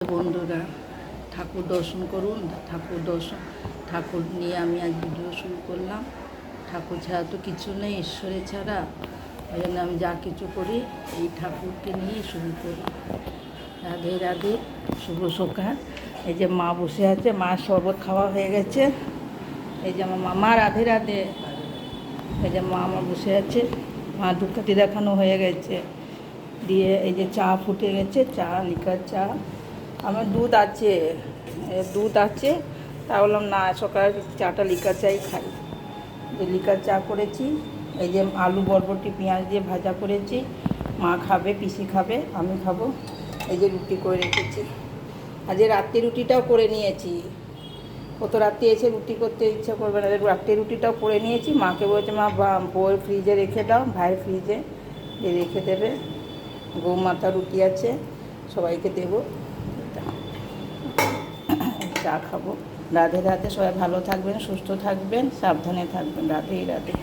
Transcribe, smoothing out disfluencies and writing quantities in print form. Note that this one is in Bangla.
বন্ধুরা, ঠাকুর দর্শন করুন। ঠাকুর নিয়ে আমি আজ ভিডিও শুরু করলাম। ঠাকুর ছাড়া তো কিছু নেই, ঈশ্বরের ছাড়া। ওই জন্য আমি যা কিছু করি এই ঠাকুরকে নিয়ে শুরু করি। রাধে রাধে, শুভ সকাল। এই যে মা বসে আছে, মা শরবত খাওয়া হয়ে গেছে। এই যে আমার মামা, রাধে রাধে। এই যে মা আমার বসে আছে, মা ধূপকাঠি দেখানো হয়ে গেছে। দিয়ে এই যে চা ফুটে গেছে, চা লিকার চা। আমার দুধ আছে, তা বললাম না, সকালে চাটা লিকার চাই খাই। যে লিকার চা করেছি। এই যে আলু বরবটি পেঁয়াজ দিয়ে ভাজা করেছি, মা খাবে, পিসি খাবে, আমি খাবো। এই যে রুটি করে রেখেছি, আজকে রাত্রি রুটিটাও করে নিয়েছি। কত রাত্রি এসে রুটি করতে ইচ্ছা করবে না, রাত্রি রুটিটাও করে নিয়েছি। মাকে বলছে মা বউয়ের ফ্রিজে রেখে দাও, ভাইয়ের ফ্রিজে রেখে দেবে। গৌমাতা রুটি আছে, সবাইকে দেবো, চা খাবো। রাধে রাধে, সবাই ভালো থাকবেন, সুস্থ থাকবেন, সাবধানে থাকবেন। রাধে রাধে।